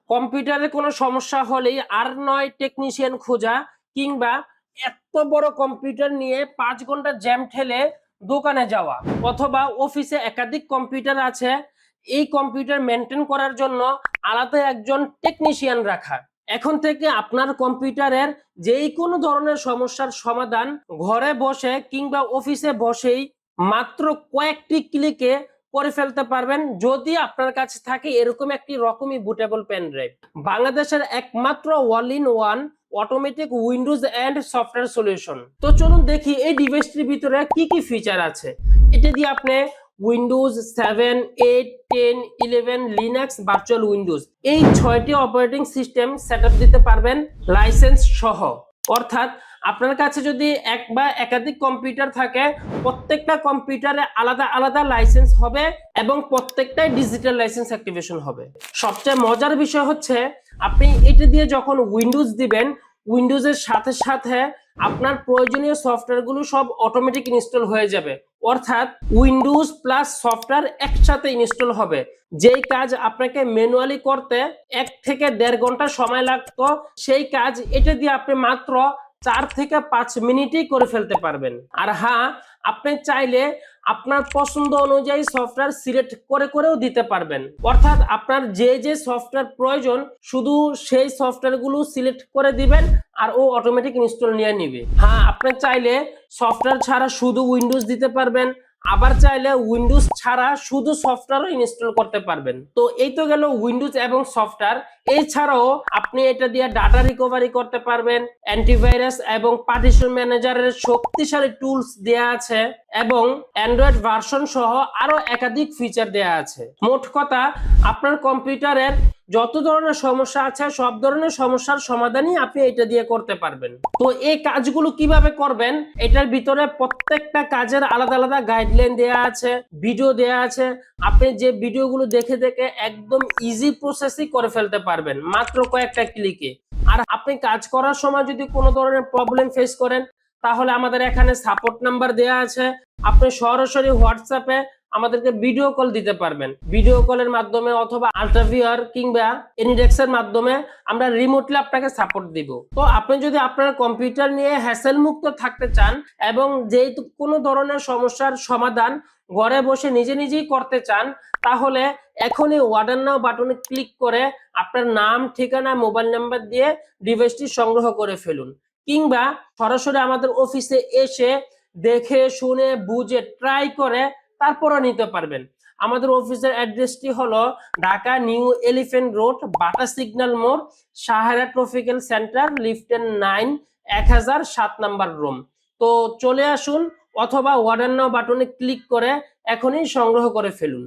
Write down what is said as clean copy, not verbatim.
কম্পিউটারে কোনো সমস্যা হলেই আর নয় টেকনিশিয়ান খোঁজা, কিংবা এত বড় কম্পিউটার নিয়ে 5 ঘন্টা জ্যাম ঠেলে দোকানে যাওয়া, অথবা অফিসে একাধিক কম্পিউটার আছে, এই কম্পিউটার মেনটেন করার জন্য আলাদা একজন টেকনিশিয়ান রাখা। এখন থেকে আপনার কম্পিউটারের যেই কোনো ধরনের সমস্যার সমাধান ঘরে বসে কিংবা অফিসে বসেই মাত্র কয়েকটি ক্লিকে করে ফেলতে পারবেন, যদি আপনার কাছে থাকে এরকম একটি রকমই বুটেবল পেন ড্রাইভ। বাংলাদেশের একমাত্র all in one automatic Windows and software solution. তো চলুন দেখি এই ডিভাইসটির ভিতরে কি কি ফিচার আছে। এটা দিয়ে আপনি উইন্ডোজ 7, 8, 10, 11, লিনাক্স, ভার্চুয়াল উইন্ডোজ এই 6টি অপারেটিং সিস্টেম সেটআপ দিতে পারবেন লাইসেন্স সহ। অর্থাৎ আপনার কাছে যদি এক বা একাধিক কম্পিউটার থাকে, প্রত্যেকটা কম্পিউটারে আলাদা আলাদা লাইসেন্স হবে এবং প্রত্যেকটাই ডিজিটাল লাইসেন্স অ্যাক্টিভেশন হবে। সবচেয়ে মজার বিষয় হচ্ছে, আপনি এটা দিয়ে যখন উইন্ডোজ দিবেন, উইন্ডোজের সাথে সাথে আপনার প্রয়োজনীয় সফটওয়্যারগুলো সব অটোমেটিক ইনস্টল হয়ে যাবে। অর্থাৎ উইন্ডোজ প্লাস সফটওয়্যার একসাথে ইনস্টল হবে। যেই কাজ আপনাকে ম্যানুয়ালি করতে 1 থেকে 1.5 ঘন্টা সময় লাগতো, সেই কাজ এটা দিয়ে আপনি মাত্র 4 থেকে 5 মিনিটেই করে ফেলতে পারবেন। আর হ্যাঁ, আপনি চাইলে আপনার পছন্দ অনুযায়ী সফটওয়্যার সিলেক্ট করে করেও দিতে পারবেন। অর্থাৎ আপনার যে যে সফটওয়্যার প্রয়োজন শুধু সেই সফটওয়্যারগুলো সিলেক্ট করে দিবেন আর ও অটোমেটিক ইনস্টল নিয়ে নিবে। হ্যাঁ, আপনি চাইলে সফটওয়্যার ছাড়া শুধু উইন্ডোজ দিতে পারবেন, আবার চাইলে উইন্ডোজ ছাড়া শুধু সফটওয়্যারও ইনস্টল করতে পারবেন। তো এই তো গেল উইন্ডোজ এবং সফটওয়্যার। এছাড়াও আপনি এটা দিয়ে ডাটা রিকভারি করতে পারবেন, অ্যান্টিভাইরাস এবং পার্টিশন ম্যানেজারের শক্তিশালী টুলস দেয়া আছে এবং অ্যান্ড্রয়েড ভার্সন সহ আরো একাধিক ফিচার দেয়া আছে। মোট কথা, আপনার কম্পিউটারের যত ধরনের সমস্যা আছে সব ধরনের সমস্যার সমাধানই আপনি এটা দিয়ে করতে পারবেন। তো এই কাজগুলো কিভাবে করবেন, এটার ভিতরে প্রত্যেকটা কাজের আলাদা আলাদা গাইডলাইন দেয়া আছে, ভিডিও দেয়া আছে। আপনি যে ভিডিওগুলো দেখে দেখে একদম ইজি প্রসেসই করে ফেলতে পারবেন মাত্র কয়েকটা ক্লিকে। আর আপনি কাজ করার সময় যদি কোনো ধরনের প্রবলেম ফেস করেন, তাহলে আমাদের এখানে সাপোর্ট নাম্বার দেয়া আছে। আপনি সরাসরি হোয়াটসঅ্যাপে আমাদেরকে ভিডিও কল দিতে পারবেন। ভিডিও কলের মাধ্যমে অথবা আল্ট্রাভিআর কিংবা এনিডেক্সের মাধ্যমে আমরা রিমোটলি আপনাকে সাপোর্ট দিব। তো আপনি যদি আপনার কম্পিউটার নিয়ে হ্যাসেল মুক্ত থাকতে চান এবং যেহেতু কোনো ধরনের সমস্যার সমাধান ঘরে বসে নিজে নিজেই করতে চান, তাহলে এখনই অর্ডার নাও বাটনে ক্লিক করে আপনার নাম, ঠিকানা, মোবাইল নাম্বার দিয়ে ডিভাইসটি সংগ্রহ করে ফেলুন। কিংবা সরাসরি আমাদের অফিসে এসে দেখে শুনে বুঝে ট্রাই করে তারপরে নিতে পারবেন। আমাদের অফিসের অ্যাড্রেসটি হলো Dhaka New Elephant Road, Bata signal মোড়, সাহারা ট্রপিক্যাল সেন্টার, লিফটেন 9, 1007 নাম্বার রুম। তো চলে আসুন অথবা অর্ডার নাও বাটনে ক্লিক করে এখনই সংগ্রহ করে ফেলুন।